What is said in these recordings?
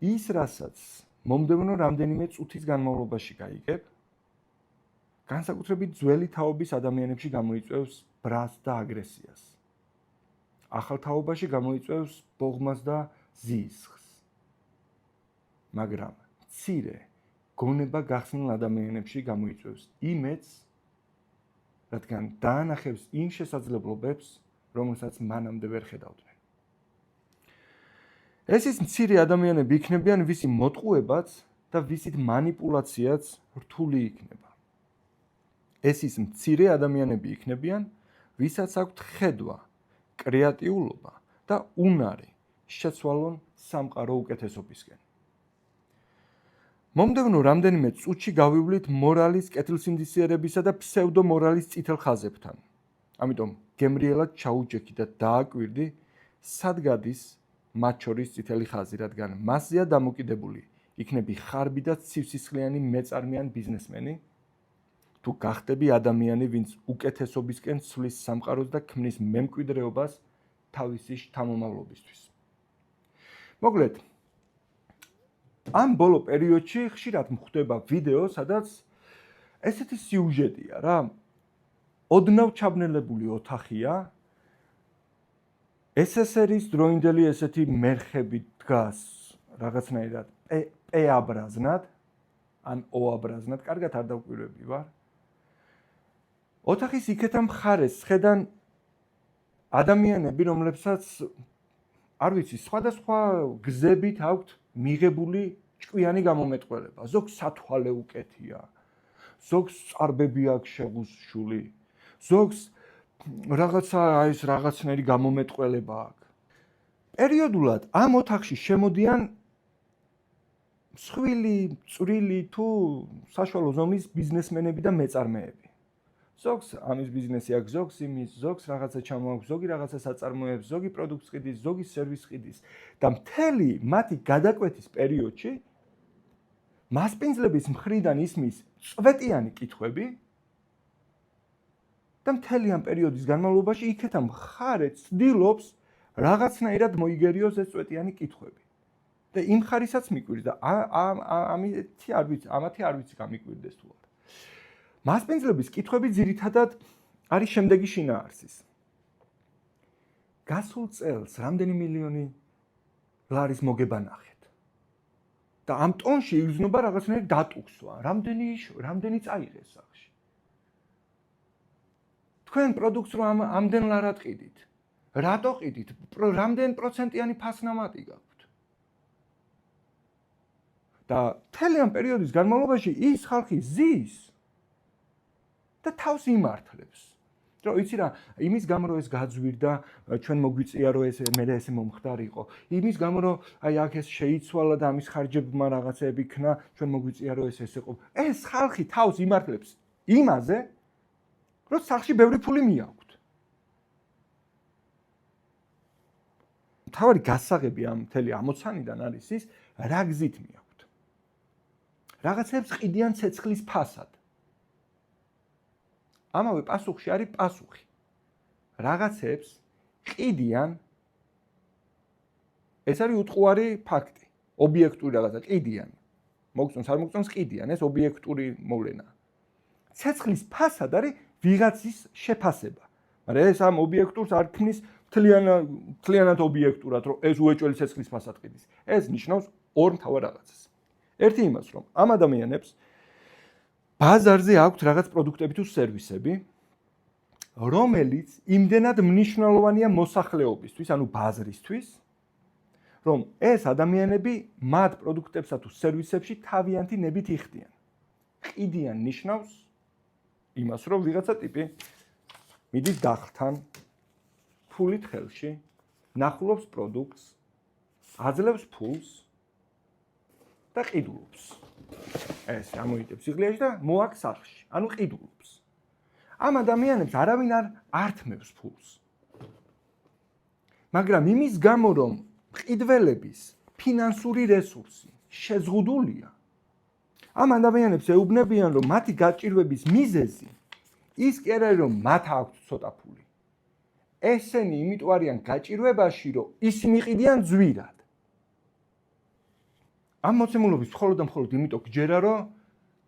ის, რასაც მომდევნო რამდენიმე წუთის განმავლობაში გაიგებ, განსაკუთრებით ძველი თაობის ადამიანებში გამოიწვევს ბრას და აგრესიას. ახალ თაობაში გამოიწვევს ბოღმას და ზიზღს. მაგრამ მცირე გონება გახსნილ ადამიანებში გამოიწვევს იმედს, რადგან დაანახებს იმ შესაძლებლობებს, რომელსაც მანამდე ვერ ხედავდნენ. ეს ის მცირე ადამიანები იქნებიან, ვისი მოტყუებაც და ვისით მანიპულაციაც რთული იქნება. ეს ის მცირე ადამიანები იქნებიან, ვისაც აქვთ ხედვა, კრეატიულობა და უნარი შეცვალონ სამყარო უკეთესობისკენ. მომდევნო რამდენიმე წუთში გავივლით მორალის კეთილსინდისიერებისა და ფსევდომორალის წითელ ხაზებთან. ამიტომ გემრიელად ჩაუჯექი და დააკვირდი, სად გადის მათ შორის წითელი ხაზი, რადგან მასზეა დამოკიდებული იქნები ხარბი და ცივსისხლიანი მეწარმიან ბიზნესმენი, თუ გახდები ადამიანი, ვინც უკეთესობისკენ ცვლის სამყაროს და ქმნის მემკვიდრეობას თავისი შთამომავლობისთვის. მოკლედ, ამ ბოლო პერიოდში ხშირად მხვდება ვიდეო, სადაც ესეთი სიუჟეტია რა. ოდნავ ჩაბნელებული ოთახია, SSR-ის დროინდელი ესეთი მერხები დგას რაღაცნაირად P-აბრაზნად, ან O-აბრაზნად, კარგად არ დავკვირვები ვარ. ოთახის იქეთა მხარეს ხედან ადამიანები, რომლებსაც არ ვიცი, სხვადასხვა გზებით აქვთ მიღებული ჭკვიანი გამომეტყველება. ზოგს სათვალე უკეთია, ზოგს წარბები აქვს შეღუსული, ზოგს რაღაცნაირი გამომეტყველება აქვს. პერიოდულად ამ ოთახში შემოდიან მსხვილი, წვრილი თუ საშუალო ზომის ბიზნესმენები და მეწარმეები. ზოგს ამის ბიზნესი აქვს, ზოგს იმის, ზოგს რაღაცა ჩამოაქვს, ზოგი რაღაცა საწარმოებს, ზოგი პროდუქტს ყიდის, ზოგი სერვისს ყიდის და მთელი მათი გადაკვეთის პერიოდში მასპინძლების მხრიდან ისმის წვეტიანი კითხვები და მთელი ამ პერიოდის განმავლობაში იქეთა მხარე ცდილობს რაღაცნაირად მოიგერიოს ეს წვეტიანი კითხვები. და იმ ხარისაც მიკვირს და ამათი არ ვიცი გამიკვირდეს თუ არა. მასპინძლების კითხვები ძირითადად არის შემდეგი შინაარსის. გასულ წელს რამდენი მილიონი ლარის მოგება ნახეთ. და ამ ტონში იგრძნობა რაღაცნაირი დატუქსვა, რამდენი წაიღეს სახში. თქვენ პროდუქტს რომ ამდენ ლარად ყიდით, რატო ყიდით? რამდენ პროცენტიანი ფასნამატი გაქვთ? და მთელი ამ პერიოდის განმავლობაში ის ხალხი ზის და თავს იმართლებს. რომ იცი რა, იმის გამო რომ ეს გაძვირდა, ჩვენ მოგვიწია რომ ეს მერე ესე მომხდარიყო. იმის გამო რომ აი აქ ეს შეიცვალა და ამის ხარჯებმა რაღაცეები იქნა, ჩვენ მოგვიწია რომ ეს ესე ყო. ეს ხალხი თავს იმართლებს იმაზე, რომ სახში ბევრი ფული მიაქვთ. თავი გასაღები ამ მთელი ამოცანიდან არის ის, რა გზით მიაქვთ. რაღაცებს ყიდიან ცეცხლის ფასად. ამავე პასუხში არის პასუხი. რაღაცებს ყიდიან, ეს არის უტყუარი ფაქტი, ობიექტური რაღაცა ყიდიან. მოგწონს არ მოგწონს ყიდიან, ეს ობიექტური მოვლენა. ცეცხლის ფასად არის ვიღაცის შეფასება. მაგრამ ეს ამ ობიექტურს არ ქმნის მთლიანად ობიექტურად, რომ ეს უეჭველი ცეცხლის ფასად ყიდის. ეს ნიშნავს ორ მთავარ რაღაცას. ერთი იმას, რომ ამ ადამიანებს ბაზარზე აქვთ რაღაც პროდუქტები თუ სერვისები, რომელიც იმდენად მნიშვნელოვანია მოსახლეობისთვის, ანუ ბაზრისთვის, რომ ეს ადამიანები მათ პროდუქტებსა თუ სერვისებში თავიანთი ნებით იხდიან. ყიდიან ნიშნავს იმას, რომ ვიღაცა ტიპი მიდის დახლთან, ფულით ხელში, ნახულობს პროდუქტს, აძლევს ფულს და ყიდულობს. ეს ამოიტებს სიღრმეში და მოაქვს სახლში, ანუ ყიდულობს. ამ ადამიანებს არავინ არ ართმევს ფულს. მაგრამ იმის გამო, რომ ყიდველების ფინანსური რესურსი შეზღუდულია, ამ ადამიანებს ეუბნებიან, რომ მათი გაჭირვების მიზეზი ის კი არა, რომ მათ აქვთ ცოტა ფული. ესენი იმიტომ არიან გაჭირვებაში, რომ ისინი ყიდიან ძვირად. ამ მოცემულობის მხოლოდ და მხოლოდ იმიტომ გჯერა, რომ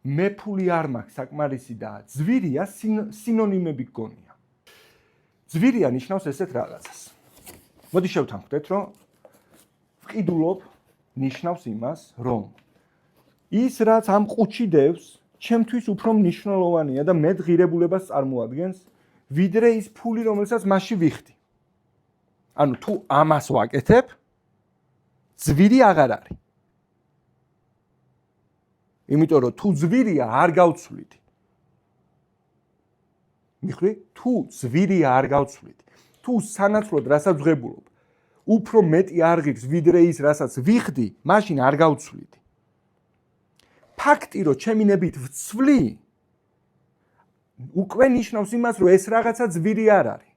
მე ფული არ მაქვს საკმარისი და ძვირია სინონიმები გგონია. ძვირია ნიშნავს ესეთ რაღაცას. მოდი შევთანხმდეთ, რომ ვყიდულობ ნიშნავს იმას, რომ ის რაც ამ ყუთში დევს, ჩემთვის უფრო მნიშვნელოვანია და მეტ ღირებულებას წარმოადგენს, ვიდრე ის ფული, რომელსაც მასში ვიხდი. ანუ თუ ამას ვაკეთებ, ძვირი აღარ არის. იმიტომ რომ თუ ძვირია არ გავცვლით. მიხვდი? თუ ძვირია არ გავცვლით. თუ სანაცვლოდ რასაც ვღებულობ, უფრო მეტი არ ღირს ვიდრე ის, რასაც ვიხდი, მაშინ არ გავცვლით. ფაქტი, რომ ჩემი ნებით ვცვლი, უკვე ნიშნავს იმას, რომ ეს რაღაცა ძვირი არ არის.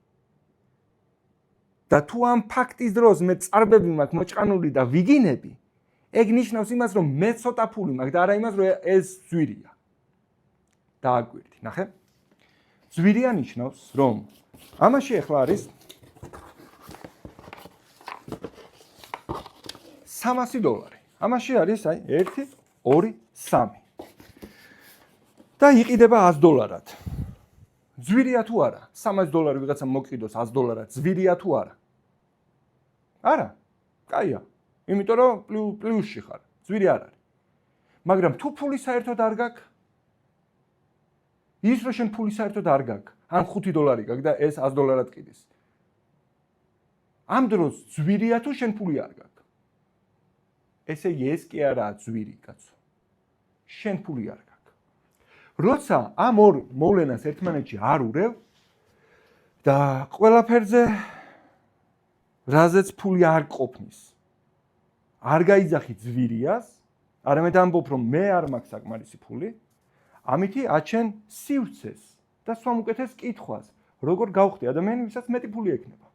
და თუ ამ ფაქტის დროს მე წარბები მაქვს მოჭყანული და ვიგინები, ეგ ნიშნავს იმას, რომ მე ცოტა ფული მაქვს და არა იმას, რომ ეს ძვირია. დააგვირდი, ნახე? ძვირია ნიშნავს, რომ ამაში ახლა არის $300. ამაში არის აი 1, 2, 3. და იყიდება $100. ძვირია თუ არა? $300 ვიღაცამ მოგყიდოს $100, ძვირია თუ არა? არა. კაია. იმიტომ რომ პლუსში ხარ. ძვირი არ არის. მაგრამ თუ ფული საერთოდ არ გაქვს, ის რომ შენ ფული საერთოდ არ გაქვს, ან $5 გაქვს და ეს $100 ყიდის. ამ დროს ძვირია თუ შენ ფული არ გაქვს. ესე იგი ეს კი არაა ძვირი, კაცო. შენ ფული არ გაქვს. როცა ამ ორ მოვლენას ერთმანეთში არ ურევ და ყველაფერზე რაზეც ფული არ ყოფნის, არ გაიძახი ძვირიას, არამედ ამბობ, რომ მე არ მაქვს საკმარისი ფული, ამითი აჩენ სივრცეს და სვამ უკეთეს კითხვას, როგორ გავხდი ადამიანი, ვისაც მეტი ფული ექნება.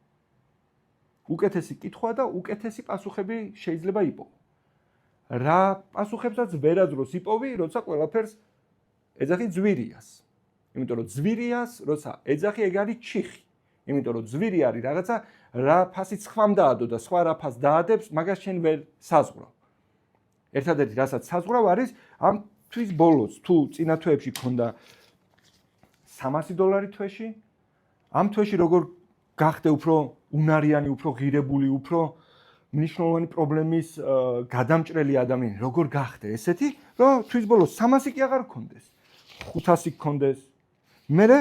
უკეთესი კითხვა და უკეთესი პასუხები შეიძლება იპოვო. რა პასუხებსაც ვერაძროს იპოვი, როცა ყველაფერს ეძახი ძვირიას. იმიტომ რომ ძვირიას, როცა ეძახი, ეგ არის ჩიხი. იმიტომ რომ ძვირი არის რაღაცა, რა ფასი ცხვამ დაადო და სხვა რა ფას დაადებს, მაგას შენ ვერ საზღვრავ. ერთადერთი რასაც საზღვრავ არის ამ თვის ბოლოს, თუ წინა თვეებში ქონდა $300 თვეში, ამ თვეში როგორ გახდე უფრო უნარიანი, უფრო ღირებული, უფრო მნიშვნელოვანი პრობლემის გადამჭრელი ადამიანი, როგორ გახდე ესეთი, რომ თვის ბოლოს 300 კი აღარ გქონდეს, 500 გქონდეს, მერე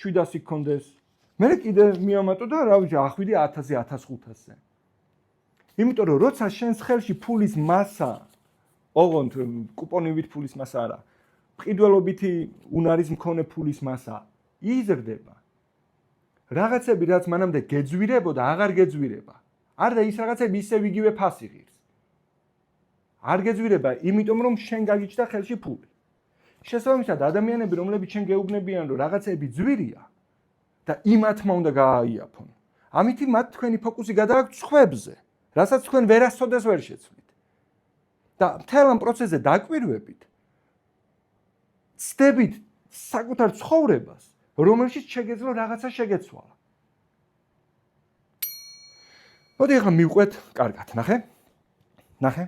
700 გქონდეს, მერე კიდე მიამატო და რა ვიცი, ახვიდე 1000-ზე, 1500-ზე. იმიტომ რომ როცა შენს ხელში ფულის მასა, ოღონდ კუპონივით ფულის მასა არა, მყიდველობითი უნარის მქონე ფულის მასა იზრდება. რაღაცები რაც მანამდე გეძვირებოდა, აღარ გეძვირება. არ და ის რაღაცები ისევ იგივე ფასი ღირს. არ გეძვირება, იმიტომ რომ შენ გაგიჩნდა ხელში ფული. შესაბამისად, ადამიანები, რომლებიც შენ გეუბნებიან, რომ რაღაცები ძვირია და იმათმა უნდა გააიაფონ. ამითი მათ თქვენი ფოკუსი გადააქვთ სხვებზე, რასაც თქვენ ვერასოდეს ვერ შეცვლით. და მთელ ამ პროცესზე დაკვირვებით, ცდებით საკუთარ ცხოვრებას, რომელშიც შეგეძლო რაღაცა შეგეცვალა. მოდი ახლა მივყვეთ, კარგად, ნახე? ნახე?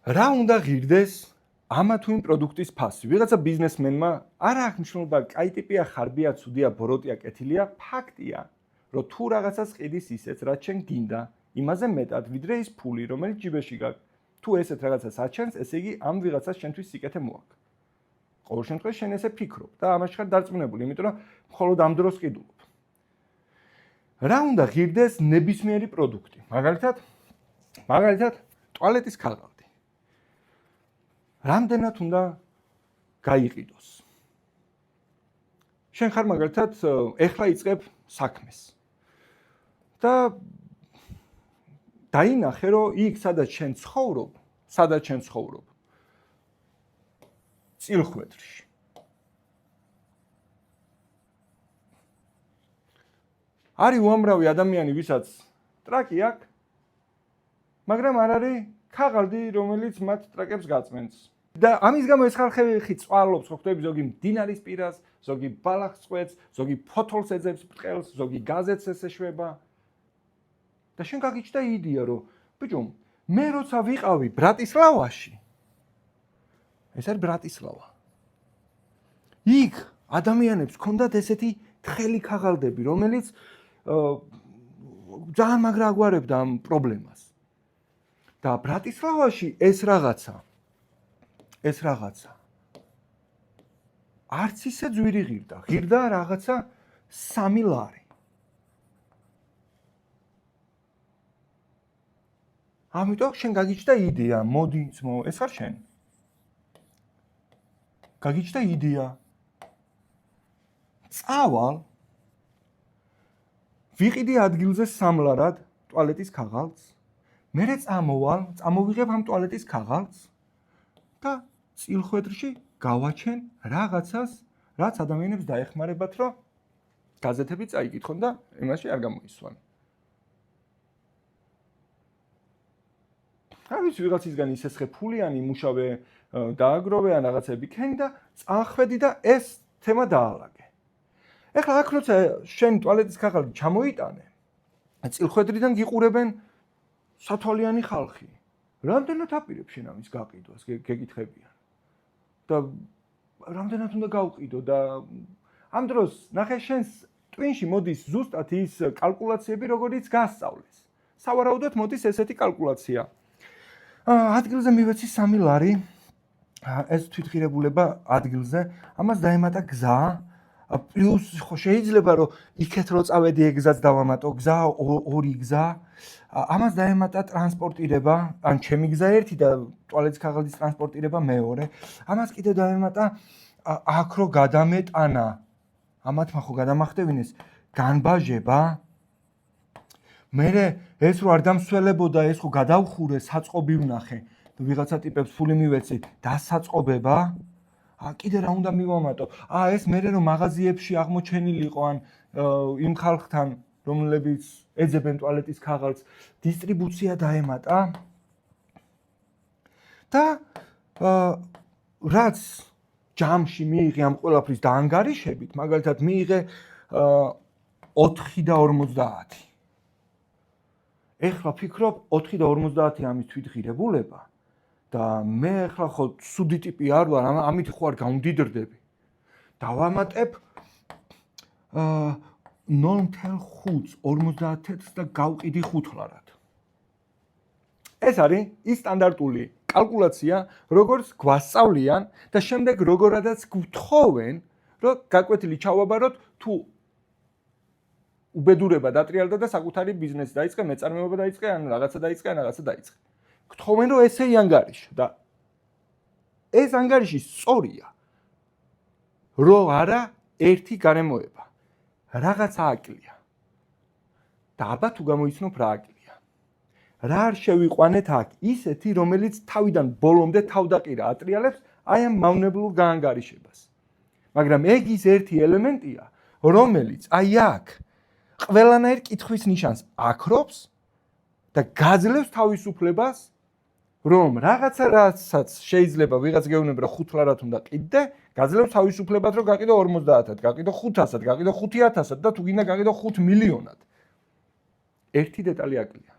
რა უნდა ღირდეს ამა თუ იმ პროდუქტის ფასი? ვიღაცა ბიზნესმენმა არ აქვს მნიშვნელობა, კაი ტიპია, ხარბია, ცუდია, ბოროტია, კეთილია, ფაქტია, რომ თუ რაღაცას ყიდის ისეც, რაც შენ გინდა, იმაზე მეტად, ვიდრე ის ფული, რომელიც ჯიბეში გაქვს. თუ ესეთ რაღაცას აჩენს, ესე იგი ამ ვიღაცას შენთვის სიკეთე მოაქვს. ყოველ შემთხვევაში შენ ესე ფიქრობ და ამაში ხარ დარწმუნებული, იმიტომ რომ მხოლოდ ამ დროს ყიდულობ. რა უნდა ღირდეს ნებისმიერი პროდუქტი? მაგალითად, ტუალეტის ქაღალდი. რამდენად უნდა გაიყიდოს? შენ ხარ მაგალითად ეხლა იწყებ საქმეს. და დაინახე, რომ იქ სადაც შენ ცხოვრობ, წილხვედრში. არის უამრავი ადამიანი, ვისაც ტრაკი აქვს, მაგრამ არ არის ქაღალდი, რომელიც მათ ტრაკებს გაწმენს. და ამის გამო ეს ხალხი წვალობს, ხო ხვდები, ზოგი მდინარის პირას, ზოგი ბალახს წვეთს, ზოგი ფოთოლს ეძებს ბრტყელს, ზოგი გაზეთს ესეშვება. და შენ გაგიჩნდა იდეა, რომ ბიჭო, მე როცა ვიყავი ბრატისლავაში, ეს არის ბრატისლავა. იქ ადამიანებს ჰქონდათ ესეთი თხელი ქაღალდები, რომელიც ძალიან მაგრა აგვარებდა ამ პრობლემას. და ბრატისლავაში ეს რაღაცა არც ისე ძვირი ღირდა. ღირდა რაღაცა 3 ლარი. ამიტომ შენ გაგიჩნდა იდეა, მოდი ძმო, ეს არ შენ. გაგიჩნდა იდეა. წავალ. ვიყიდი ადგილზე სამლარად ტუალეტის ქაღალდს. მერე წამოვიღებ ამ ტუალეტის ქაღალდს და წილხვედრში გავაჩენ რაღაცას, რაც ადამიანებს დაეხმარებათ, რომ გაზეთები წაიკითხონ და იმაში არ გამოისვან. არის ვიღაცისგან ისესხე ფულიანი იმუშავე დააგროვე ან რაღაცები ქენი და წაახვედი და ეს თემა დაალაგე. ეხლა აქ როცა შენ ტუალეტის ქაღალდი ჩამოიტანე, წილხვედრიდან გიყურებენ სათვალიანი ხალხი. რამდენად აპირებ შენ ამის გაყიდვას, გეკითხებიან. და რამდენად უნდა გავყიდო და ამ დროს ნახე შენს ტვინში მოდის ზუსტად ის კალკულაციები, როგორიც გასწავლეს. სავარაუდოდ მოდის ესეთი კალკულაცია. ადგილზე მივეცი 3 ლარი. ეს თვითღირებულება ადგილზე, ამას დაემატა გზა. პლუს ხო შეიძლება რომ იქეთ რო წავედი ეგზაც დავამატო, გზა 2 გზა. ამას დაემატა ტრანსპორტირება, ან ჩემი გზა 1 და ტუალეტის ქაღალდის ტრანსპორტირება მეორე. ამას კიდე დაემატა აქ რო გადამეტანა. ამათმა ხო გადამახტევინეს განბაჟება. მერე ეს რო არ დამსველებოდა, ეს ხო გადავხურე, საწყობი ვნახე. ვიღაცა ტიპებს ფული მივეცი, დასაწყობება. კიდე რა უნდა მივამატო? ეს მერე რომ მაღაზიებში აღმოჩენილიყო ან იმ ხალხთან, რომლებიც ეძებენ ტუალეტის ქაღალდს, დისტრიბუცია დაემატა. და რაც ჯამში მიიღე ამ ყველაფრის დაანგარიშებით, მაგალითად მიიღე 4 და 50. ეხლა ფიქრობ 4 და 50 ამის თვითღირებულება და მე ეხლა ხო ცუდი ტიპი არ ვარ, ამით ხო არ გამდიდრდები. დავამატებ 0.5 და გავყიდი 5 ლარად. ეს არის ის სტანდარტული კალკულაცია, როგორც გვასწავლიან და შემდეგ როგორადაც გთხოვენ, რომ გაკვეთილი ჩავაბაროთ, თუ უბედურება დატრიალდა და საკუთარი ბიზნესი დაიწყე, მეწარმეობა დაიწყე, ან რაღაცა დაიწყე, ან რაღაცა დაიწყე. გთხოვენ რომ ესე იანგარიშო და ეს ანგარიში სწორია. რომ არა ერთი გარემოება. რაღაცა აკლია. და აბა თუ გამოიცნობ რა აკლია. რა არ შევიყვანეთ აქ ისეთი, რომელიც თავიდან ბოლომდე თავდაყირა ატრიალებს აი ამ მავნებლურ გაანგარიშებას. მაგრამ ეგ ის ერთი ელემენტია, რომელიც აი აქ ყველანაირ კითხვის ნიშანს აქრობს და გაძლევს თავისუფლებას, რომ რაღაცა რასაც შეიძლება ვიღაც გეუბნება 5 ლარად უნდა ყიდდე, გაძლევს თავისუფლებას, რომ გაყიდო 50-ად, გაყიდო 500-ად, გაყიდო 5000-ად და თუ გინდა გაყიდო 5 მილიონად. ერთი დეტალი აკლია.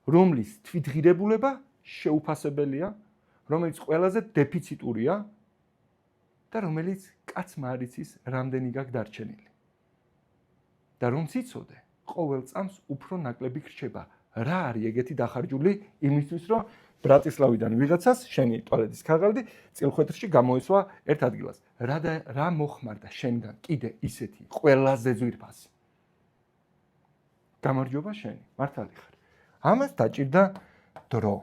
რომლის თვითღირებულება შეუფასებელია, რომელიც ყველაზე დეფიციტურია და რომელიც კაცმა არ იცის რამდენი გაქვს დარჩენილი. და რომც იცოდე, ყოველ წამს უფრო ნაკლები ხრჩება. რა არის ეგეთი დახარჯული იმისთვის, რომ ბრატისლავიდან ვიღაცას შენი ტუალეტის ქაღალდი წილხვედრში გამოესვა ერთ ადგილას. რა მოხმარდა შენგან კიდე ისეთი ყველაზე ძვირფასი? გამარჯობა შენი, მართალი ხარ. ამას დაჭირდა დრო.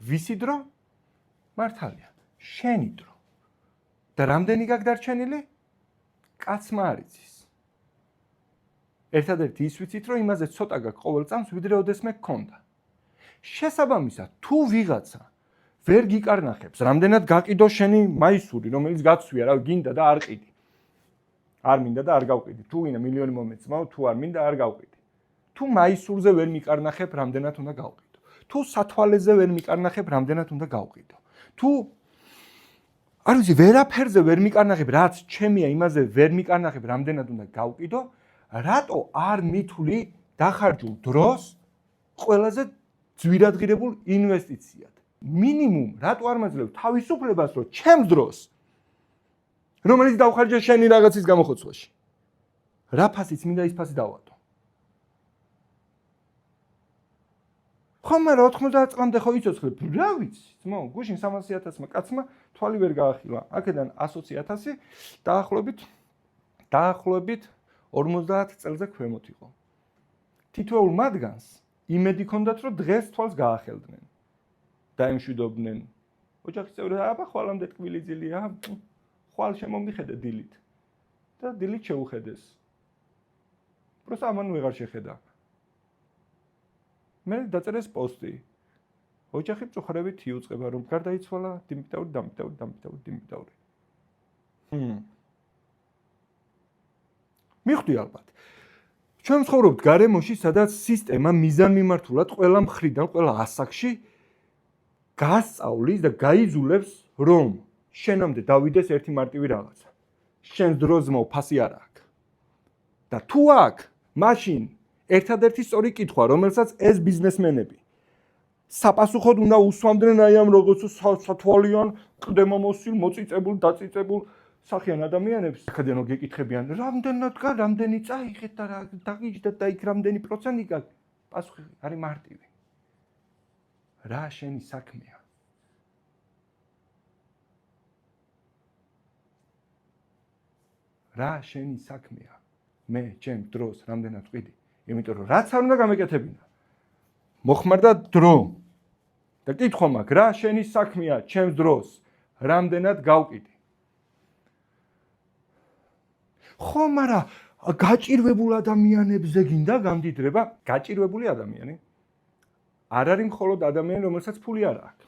ვისი დრო? მართალია, შენი დრო. და რამდენი გაქვს დარჩენილი? კაცმა არ იცის. ერთადერთი ის ვიცით, რომ იმაზე ცოტა გაქვს ყოველ წამს, ვიდრე ოდესმე გქონდა. შესაბამისად, თუ ვიღაცა ვერ გიკარნახებს, რამდენად გაყიდო შენი მაისური, რომელიც გაცვია, რა გინდა და არ ყიდი. არ მინდა და არ გავყიდი. თუ გინდა მილიონი მომეწმაო, თუ არ მინდა არ გავყიდი. თუ მაისურზე ვერ მიკარნახებ, რამდენად უნდა გავყიდო. თუ სათვალეზე ვერ მიკარნახებ, რამდენად უნდა გავყიდო. თუ არ ვიცი, ვერაფერზე ვერ მიკარნახებ, რაც ჩემია, იმაზე ვერ მიკარნახებ, რამდენად უნდა გავყიდო. რატო არ მithვლი დახარჯულ დროს ყველაზე ძვირადღირებულ ინვესტიციად. მინიმუმ რატო არ მაძლევ თავისუფლებას, რომ ჩემს დროს რომელიც დავხარჯე შენი რაღაცის გამოხოცვაში. რა ფასიც მინდა ის ფასი დავატო. ხომ არა 90 წლამდე ხო იცოცხლებ, რა ვიცი, ძმო, გუშინ 300.000-მა კაცმა თვალი ვერ გაახილა. აქედან 120.000 დაახლოებით 50 წელზე ქვემოთ იყო. თითოეულ მათგანს იმედი ჰქონდათ, რომ დღეს თვალს გაახელდნენ. დაემშვიდობდნენ. ოჯახის წევრები, აბა ხვალამდე ტკბილი ძილია, ხვალ შემომიხედე დილით. და დილით შეუხედეს. просто ამან ვეღარ შეხედა. მე დაწერეს პოსტი. ოჯახი მწუხარებით იუწყება, რომ გარდაიცვალა დიმიტაური. მიხვდი ალბათ. ჩვენ ცხოვრობთ გარემოში, სადაც სისტემა მიზანმიმართულად ყველა მხრიდან, ყველა ასაკში გასწავლის და გაიზულებს, რომ შენამდე დავიდეს ერთი მარტივი რაღაცა. შენს დროს ძმაო ფასი არ აქვს. და თუ აქვს, მაშინ ერთადერთი სწორი კითხვა, რომელსაც ეს ბიზნესმენები საპასუხოდ უნდა უსვამდნენ აი ამ როგორც სათვალიან, ყდემამოსილ, მოწიწებულ, დაწიწებულ სახიან ადამიანებს. ხადენო გეკითხებიან, რამდენად გა, რამდენი წაიღეთ და რა დაგიჯდეთ და იქ რამდენი პროცენტი გაქვს? პასუხი არის მარტივი. რა შენი საქმეა? რა შენი საქმეა? მე ჩემ დროს რამდენად ვყიდი? იმიტომ რომ რაც არ უნდა გამეკეთებინა. მოხმარდა დრო. და კითხვა მაქვს, რა შენი საქმეა ჩემს დროს? რამდენად გავყიდი? ხო, მაგრამ გაჭირვებულ ადამიანებზე გინდა გამდიდრება? გაჭირვებული ადამიანი არ არის მხოლოდ ადამიანი, რომელსაც ფული არ აქვს.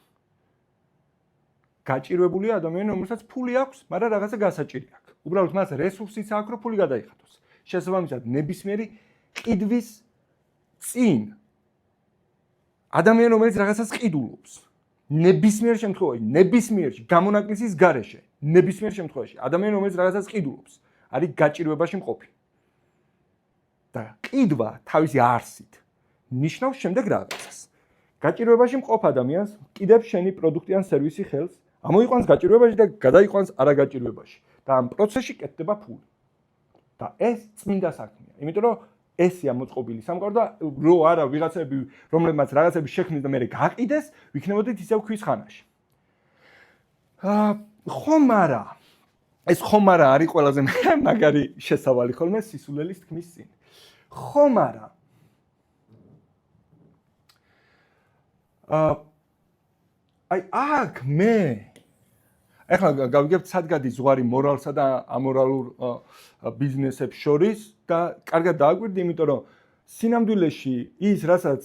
გაჭირვებული ადამიანი, რომელსაც ფული აქვს, მაგრამ რაღაცა გასაჭირი აქვს. უბრალოდ მას რესურსიც აქვს, რომ ფული გადაიხადოს. შესაბამისად, ნებისმიერი ყიდვის წინ ადამიანი, რომელიც რაღაცას ყიდულობს, ნებისმიერ შემთხვევაში, ნებისმიერში, გამონაკლისის გარეშე, ნებისმიერ შემთხვევაში, ადამიანი, რომელიც რაღაცას ყიდულობს, არის გაჭირვებაში მყოფი. და ყიდვა თავისი არსით ნიშნავს შემდეგ რაღაცას. გაჭირვებაში მყოფ ადამიანს კიდევ შენი პროდუქტი ან სერვისი ხელს ამოიყვანს გაჭირვებაში და გადაიყვანს არაგაჭირვებაში. და ამ პროცესში კეთდება ფული. და ეს წმინდა საქმეა. იმიტომ რომ ესია მოწყობილი სამყარო და რო არა ვიღაცები, რომლებმაც რაღაცები შექმნეს და მე გაყიდეს, ვიქნებოდით ისევ ქვის ხანაში. ხომ არა. ეს ხომ არა არის ყველაზე მაგარი შესავალი ხოლმე სისულელის თქმის წინ. ხომ არა. აი აქ მე ეხლა გავიგებთ სად გადის ზღვარი მორალსა და ამორალურ ბიზნესებს შორის და კარგად დააგვირდი, იმიტომ რომ სინამდვილეში ის რასაც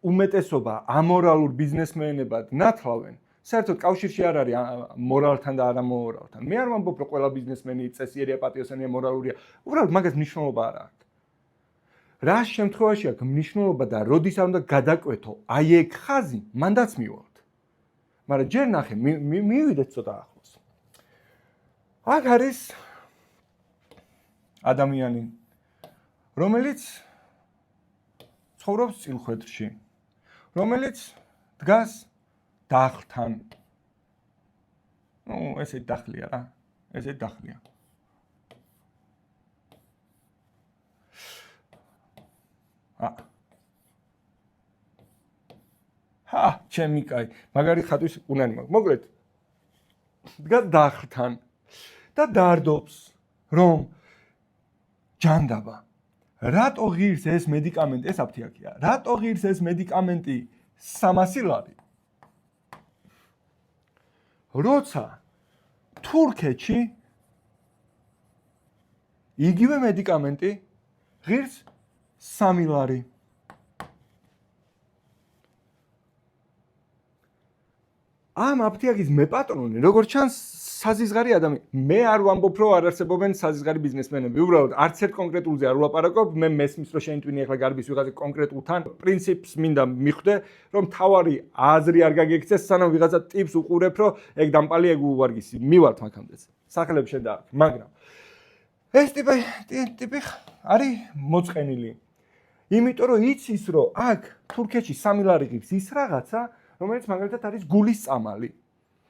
უმეტესობა ამორალურ ბიზნესმენებად ნათლავენ, საერთოდ კავშირში არ არის მორალთან და არამორალთან. მე არ ვამბობ, რომ ყველა ბიზნესმენი წესიერია, პატიოსანია, მორალურია. უბრალოდ მაგას მნიშვნელობა არ აქვს. რა შემთხვევაში აქვს მნიშვნელობა და როდის არ უნდა გადაკვეთო აი ეგ ხაზი, მანდაც მივალთ. მაგრამ ჯერ ნახე, მივიდეთ ცოტა ახლოს. აქ არის ადამიანი, რომელიც ცხოვრობს წილხვედრში, რომელიც დგას დახლთან. ესე დახლია რა, ესე დახლია. ჩემი კაი, მაგარი ხატვის უნარი მაქვს. მოკლედ, დგას დახლთან და დარდობს, რომ ჯანდაბა. რატო ღირს ეს მედიკამენტი, ეს აფთიაქია. რატო ღირს ეს მედიკამენტი 300 ლარი? როცა თურქეთში იგივე მედიკამენტი ღირს 3 ლარი. ამ აფთიაქის მეპატრონი, როგორც ჩანს, საზიზღარი ადამიანი. მე არ ვამბობ, რომ არ არსებობენ საზიზღარი ბიზნესმენები. უბრალოდ არც ერთ კონკრეტულზე არ ვლაპარაკობ. მე მესმის, რომ შენ ტვინი ახლა გარბის ვიღაცა კონკრეტულთან. პრინციპს მინდა მიხვდე, რომ თავარი აზრი არ გაგექცეს, სანამ ვიღაცა ტიპს უყურებ, რომ ეგ დამპალი ეგ უვარგისი. მივალთ მაგამდეც. სახელებს შედაარქ. მაგრამ ეს ტიპი არის მოწყენილი. იმიტომ რომ იცის რომ აქ თურქეთში 3 ლარი ღირს ის რაღაცა რომელიც მაგალითად არის გულის წამალი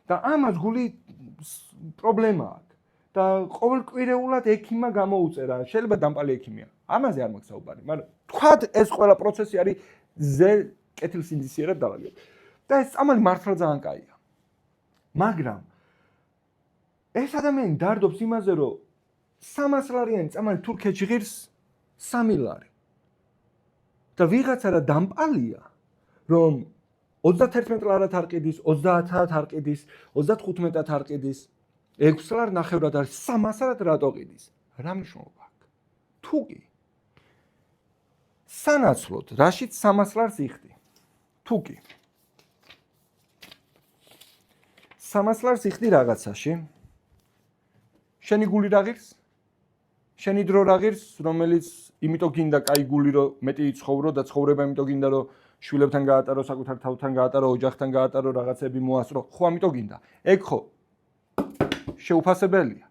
და ამას გული პრობლემა აქვს და ყოველკვირეულად ექიმმა გამოუწერა შეიძლება დამპალი ექიმია ამაზე არ მაქვს საუბარი მაგრამ თქვათ ეს ყველა პროცესი არის ზე კეთილსინდისიერად დალაგებული და ეს წამალი მართლა ძალიან კაია მაგრამ ეს ადამიანი დარდობს იმაზე რომ 300 ლარიანი წამალი თურქეთში ღირს 3 ლარი და ვიღაცა რა დამპალია რომ 31 ლარად არ ყიდის 30-ად არ ყიდის 35-ად არ ყიდის 6 ლარ ნახევრად არის 300-ად რატო ყიდის რა მნიშვნელობა აქვს თუ კი სანაცვლოდ რაშიც 300 ლარს იხდი თუ კი 300 ლარს იხდი რაღაცაში შენი გული რა ღირს შენი დრო რა ღირს რომელიც იმიტომ გინდა კაი გული რომ მეტი იცხოვრო და ცხოვრება იმიტომ გინდა რომ შვილებთან გაატარო საკუთარ თავთან გაატარო ოჯახთან გაატარო რაღაცები მოასწრო ხო ამიტომ გინდა ეგ ხო შეუფასებელია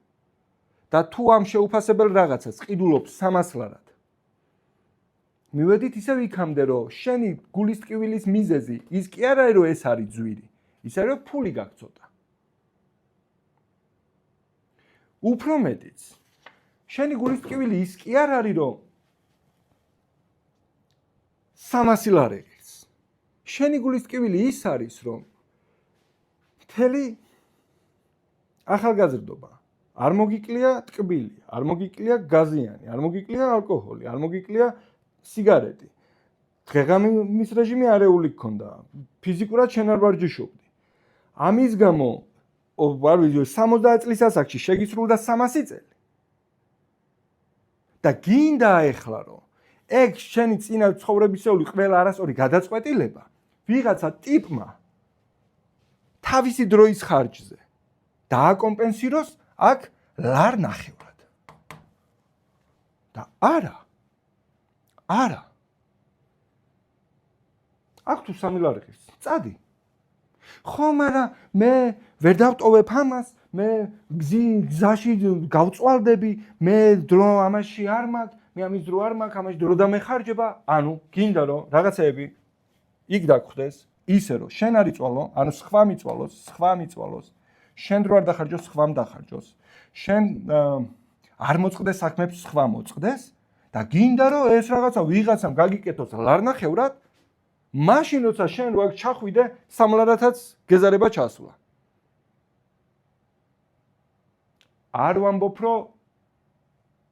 და თუ ამ შეუფასებელ რაღაცას ყიდულობ 300 ლარად მივედით ისევ იქამდე რომ შენი გულის ტკივილის მიზეზი ის კი არ არის რომ ეს არის ძვირი ის არის რომ ფული გაგწოდა უფრო მეტიც შენი გულის ტკივილი ის კი არ არის რომ 300 ლარი ღირს შენი გულის ტკივილი ის არის რომ მთელი ახალგაზრდობა არ მოგიკლია ტკბილი არ მოგიკლია გაზიანი არ მოგიკლია ალკოჰოლი არ მოგიკლია სიგარეტი დღეღამის რეჟიმი არეული გქონდა ფიზიკურად შენ არ ვარჯიშობდი ამის გამო არ ვიცი 70 წლის ასაკში შეგისრულდა 300 წელი და გინდა ეხლა რომ ეგ შენი წინა ცხოვრებისეული ყველა არასწორი გადაწყვეტილება ვიღაცა ტიპმა თავისი დროის ხარჯზე დააკომპენსიროს აქ ლარ ნახევრად და არა აქ თუ 3 ლარი ღირს წადი ხო მაგრამ მე ვერ დავტოვებ ამას მე გზაში გავწვალდები მე დრო ამაში არ მაქვს მე ამის დრო არ მაქვს ამაში დრო დამეხარჯება ანუ გინდა რომ რაღაცეები იქ დაგხვდეს ისე რომ შენ არ იწვალო ანუ სხვა მიწვალოს შენ დრო არ დახარჯოს სხვამ დახარჯოს შენ არ მოწყდეს საქმეებს სხვა მოწყდეს და გინდა რომ ეს რაღაცა ვიღაცამ გაგიკეთოს ლარნახევრად მაშინ როცა შენ რო აქ ჩახვიდე 3 ლარათაც გეზარება ჩასვლა არ ვამბობ რომ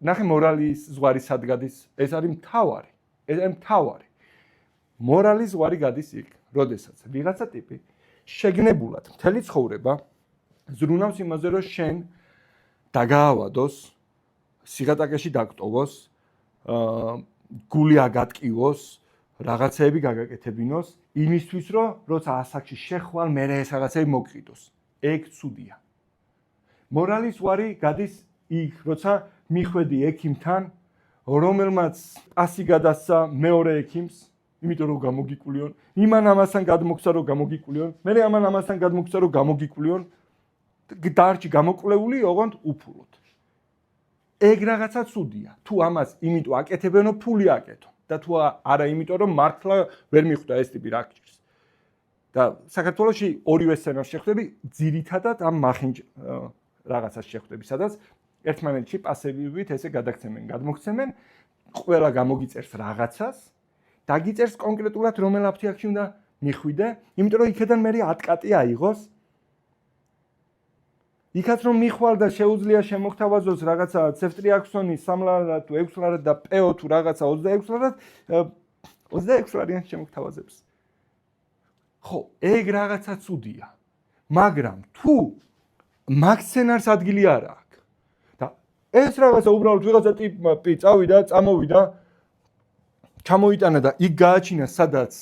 ნახე მორალის ზღვარი სად გადის ეს არის მთავარი მორალის ზღვარი გადის იქ როდესაც ვიღაცა ტიპი შეგნებულად მთელი ცხოვრება ზრუნავს იმაზე რომ შენ დაგაავადოს სიღატაკეში დაგტოვოს გული აგატკივოს რაღაცეები გაგაკეთებინოს იმისთვის რომ როცა ასაკში შეხვალ მე ეს რაღაცები მოგყიდოს ეგ ცუდია მორალის ზღვარი გადის იქ როცა მიხვედი ექიმთან რომელმაც პასი გადასცა მეორე ექიმს იმიტომ რომ გამოგიკულიონ იმან ამასთან გადმოგცა რომ გამოგიკულიონ მე ამან ამასთან გადმოგცა რომ გამოგიკულიონ დარჩი გამოკვლეული ოღონდ უფულოდ ეგ რაღაცა ცუდია თუ ამას იმიტომ აკეთებენო ფული აკეთო და თუ არა იმიტომ რომ მართლა ვერ მიხვდა ეს ტიპი რა გჭირს და საქართველოში ორივე სცენარს შეხვდები ძირითადად ამ მახინჯ რაღაცას შეხვდები სადაც ერთმანეთში პასივივით ესე გადაგცემენ გადმოგცემენ ყველა გამოგიწერს რაღაცას დაგიწერს კონკრეტულად რომელ აფთიაქში უნდა მიხვიდე იმიტომ რომ იქიდან მე 10 კატი აიღოს იქაც რომ მიხვალ და შეუძლია შემოგთავაზოს რაღაცა ცეფტრიაქსონი 3 ლარად თუ 6 ლარად და პეო თუ რაღაცა 26 ლარად 26 ლარიან შემოგთავაზებს ხო ეგ რაღაცა ცუდია მაგრამ თუ მაგ სცენარს ადგილი არ აქვს და ეს რაღაცა უბრალოდ ვიღაცა ტიპი წავიდა წამოვიდა ჩამოიტანა და იქ გააჩინა სადაც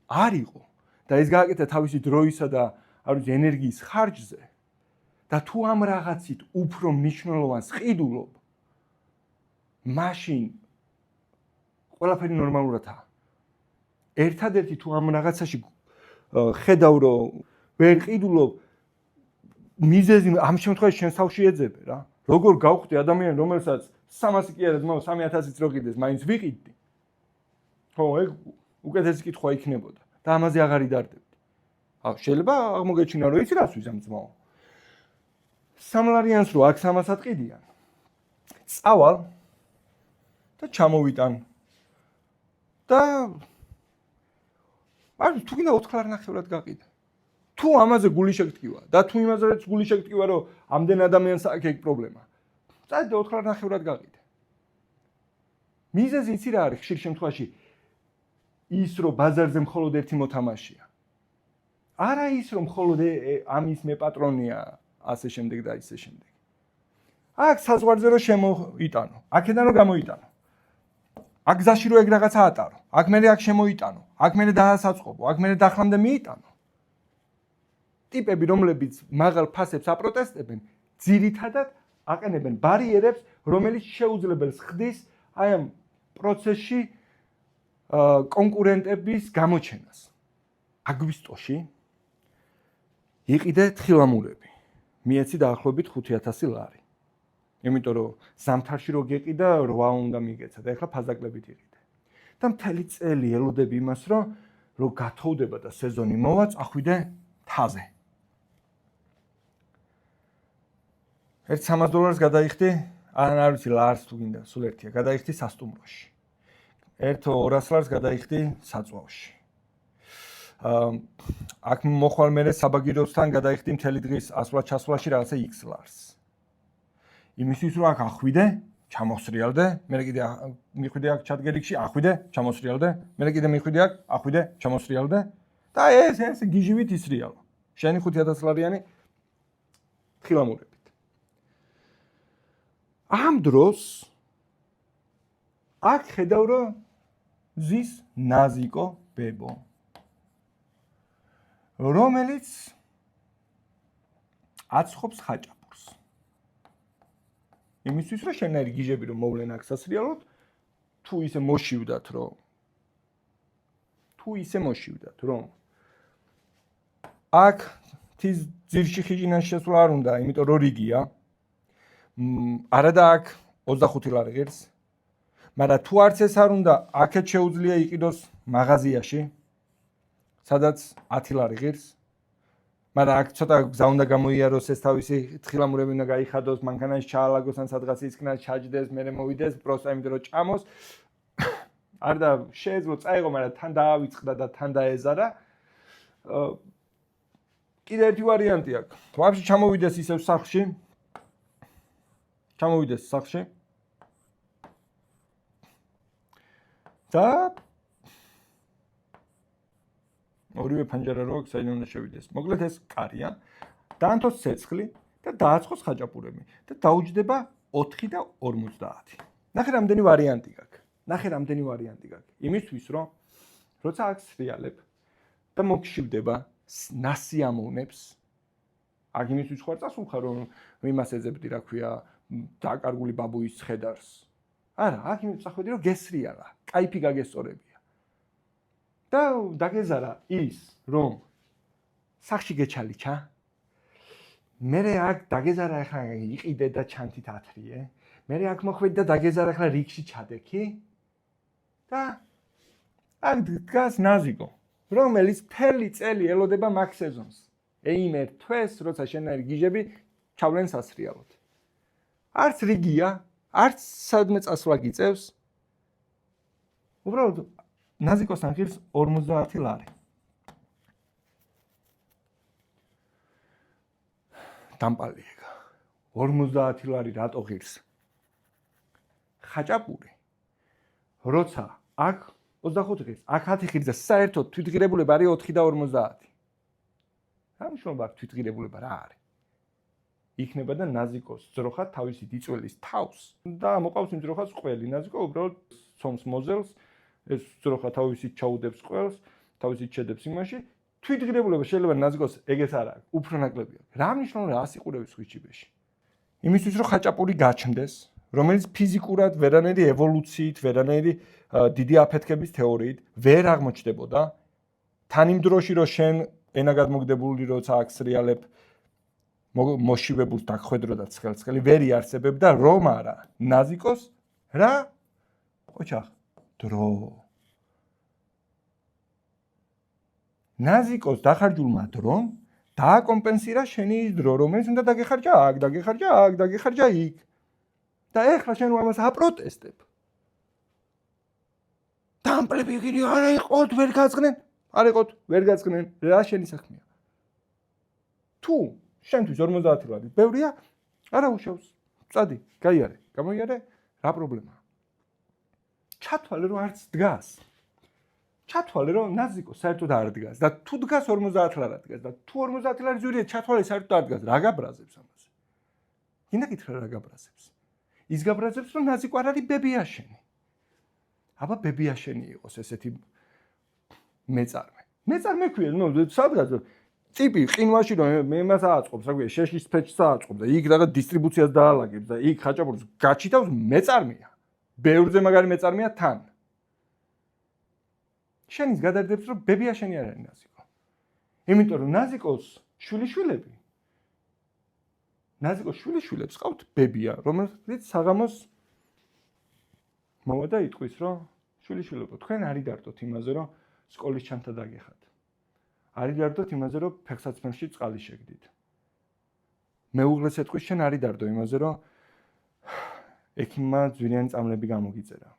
არ იყო და ეს გააკეთა თავისი დროისა და არ ვიცი ენერგიის ხარჯზე და თუ ამ რაღაცით უფრო მნიშვნელოვანს ყიდულობ მაშინ ყველაფერი ნორმალურადაა ერთადერთი თუ ამ რაღაცაში ხედავ რომ ვერ ყიდულობ მიზეზი ამ შემთხვევაში შენ თავში ეძებე რა როგორ გავხვდი ადამიანი რომელსაც 300 კი არა ძმაო 3000-იც რო ყიდეს მაინც ვიყიდდი ხო, ეგ უკეთესი კითხვა იქნებოდა და ამაზე აღარ იდარდებდი. შეიძლება აღმოგეჩინა რომ იცი რას ვიზამ ძმაო. სამლარიანს რო აქ 300 ყიდიან. წავალ და ჩამოვიტან და არ თუ გინდა 4 ლარნახევრად გაყიდე. თუ ამაზე გული შეგტკივა და თუ იმაზეც გული შეგტკივა რომ ამდენ ადამიანს აქვს ეგ პრობლემა. წაიდე 4 ლარნახევრად გაყიდე. მიზეზი იცი რა არის ხშირ შემთხვევაში ის რომ ბაზარზე მხოლოდ ერთი მოთამაშეა. არა ის რომ მხოლოდ ამის მე პატრონია ასე შემდეგ და ისე შემდეგ. აქ საზღვარზე რომ შემოიტანო, აქედან რომ გამოიტანო. აქ გზაში რომ ეგ რაღაცა ატარო, აქ მე აქ შემოიტანო, აქ მე დაასაწყობო, აქ მე დახლამდე მიიტანო. ტიპები რომლებიც მაღალ ფასებს აპროტესტებენ, ძირითადად აყენებენ ბარიერებს, რომელიც შეუძლებელს ხდის აი ამ პროცესში კონკურენტების გამოჩენას. აგვისტოში იყიდე თხილამურები. მიეცი დაახლოებით 5000 ლარი. იმიტომ რომ ზამთარში რო გეყიდა 8 უნდა მიგეცა და ეხლა ფაზაკლებით იყიდე. და მთელი წელი ელოდები იმას რომ გათოვდება და სეზონი მოვა, წახვიდე თაზე. ერთ $300 გადაიხდი, არ ვიცი ლარს თუ გინდა, სულ ერთია, გადაიხდი სასტუმროში. ერთ 200 ლარს გადაიხდი საწვავში. აქ მოხვალ მე საბაგიროსთან გადაიხდი მთელი დღის ასვლა-ჩასვლაში რაღაცა X ლარს. იმისთვის რომ აქ ახვიდე, ჩამოსრიალდე, მე კიდე მიხვიდე აქ ჩატგერიქში, ახვიდე, ჩამოსრიალდე, მე კიდე მიხვიდე აქ, ახვიდე, ჩამოსრიალდე და ეს გიჟივით ისრიალო. შენი 5000 ლარიანი თხილამურებით. ამ დროს აქ ხედავ რომ ზის ნაზიკო ბებო რომელიც აცხობს ხაჭაპურს. იმისთვის რომ შენაირი გიჟები რომ მოვლენ აქ სასრიალოდ, თუ ისე მოშივდათ რომ აქ თის ძირში ხიჭინას შესვლა არ უნდა, იმიტომ რომ რიგია. არადა აქ 25 ლარი ღირს. მაგრამ თუ არც ეს არ უნდა, აქეთ შეუძლია იყიდოს მაღაზიაში, სადაც 10 ლარი ღირს. მაგრამ აქ ცოტა გზა უნდა გამოიაროს, ეს თავისი თხილამურები უნდა გაიხადოს, მანქანაში ჩაალაგოს ან სადღაც ისკნას ჩაჯდეს, მე მოვიდეს, პროსტა იმიტომ რომ ჭამოს. არ და შეეძლო წაიღო, მაგრამ თან დაავიწყდა და თან დაეზარა. კიდე ერთი ვარიანტი აქვს. ვაფშე ჩამოვიდეს ისევ სახლში. და ორივე ფანჯარა რო საიდან უნდა შევიდეს. მოკლედ ეს კარია. დაანთოს ცეცხლი და დააწყოს ხაჭაპურები და დაუჯდება 4 და 50. ნახე რამდენი ვარიანტი გაქვს. იმისთვის რომ როცა აქ სრიალებ და მოგშივდება ნასიამოვნებს აქ იმისთვის ხარ წასულხარ რომ იმას ეძებდი რა ქვია დაკარგული ბაბუის ცხედარს. არა, აქ იმით წახვედი რომ გესრიალა, кайფი გაგესწორებია. და დაგეზარა ის რომ სახში გეჩალიჩა. მე აქ დაგეზარა ახლა იყიდე და ჩანთით ათრიე. მე აქ მოხვედი და დაგეზარა ახლა რიგში ჩადექი. და აქ დგას ნაზიკო, რომელიც მთელი წელი ელოდება მაგ სეზონს. ეიმერ თვეს, როცა შენაირი გიჟები ჩავლენ სასრიალოდ. არც რიგია, არც სადმე წასვლა გიწევს. უბრალოდ ნაზიკოსთან ღირს 50 ლარი. დამპალი ეგა. 50 ლარი რატო ღირს? ხაჭაპური. როცა აქ 25 ღირს, აქ 10 ღირს და საერთოდ თვითღირებულება არის 4 და 50. რა მნიშვნელობა აქვს თვითღირებულება რა არის? იქნება და ნაზიკოს ძროხა თავისი დიწველის თავს და მოყავს იმ ძროხას ყველი. ნაზიკო უბრალოდ ცომს მოზელს, ეს ძროხა თავისით ჩაუდებს ყველს, თავისით შედებს იმაში. თვითღირებულება შეიძლება ნაზიკოს ეგეც არ აქვს, უფრო ნაკლებია. რა მნიშვნელობა აქვს იყურების ხვიჩიბეში? იმისთვის რომ ხაჭაპური გაჩნდეს, რომელიც ფიზიკურად ვერანაირი ევოლუციით, ვერანაირი დიდი აფეთქების თეორიით ვერ აღმოჩნდებოდა. თან იმ დროში რომ შენ ენა გადმოგდებული როცა აქ სრიალებ მოშივებულს დაგხვედროდა ცხელ-ცხელი ვერ იარსებებდა რომ არა ნაზიკოს რა ოჩახ დრო ნაზიკოს დახარჯულმა დრომ დააკომპენსირა შენი ის დრო, რომელიც უნდა დაგეხარჯა აქ, დაგეხარჯა აქ, დაგეხარჯა იქ. და ეხლა შენ ამას აპროტესტებ. დამპლები იგი არა იყოთ, ვერ გაწყნენ. არ იყოთ, ვერ გაწყნენ. რა შენი საქმეა? თუ შენთვის 50 ლარი ბევრია, არა უშავს. წადი, გაიარე, გამოიარე, რა პრობლემაა? ჩათვალე რომ არც დგას. ჩათვალე რომ ნაზიკო საერთოდ არ დგას და თუ დგას 50 ლარი დგას და თუ 50 ლარი ზურია ჩათვალე საერთოდ არ დგას, რა გაბრაზებს ამაზე? გინდა გითხრა რა გაბრაზებს? ის გაბრაზებს რომ ნაზიკო არ არის ბებიაშენი. აბა ბებიაშენი იყოს ესეთი მეწარმე. მეწარმე ქვია, ნუ სადღაც ტიპი ყინვაში რომ მე მას ააწყობს, რა ქვია, შეშის ფეჩს ააწყობს და იქ რაღაც დისტრიბუციას დაალაგებს და იქ ხაჭაპურს გაჩიტავს მეწარმეა. ბევრზე მაგარი მეწარმეა თან. შენის გადაძებს რომ ბებიაშენი არ არის ნაზიკო. იმიტომ რომ ნაზიკოს შვილიშვილები ნაზიკოს შვილიშვილებს ყავთ ბებია, რომელიც საღამოს მოვა და იტყვის რომ შვილიშვილებო, თქვენ არ იდარდოთ იმაზე რომ სკოლის ჩანთა დაგეხათ. არ იდარდოთ იმაზე რომ ფეხსაცმელში წყალი შეგდით. მეუღლეს ეტყვის შენ არ იდარდო იმაზე რომ ექიმმა ძვირიანი წამლები გამოგიწერა.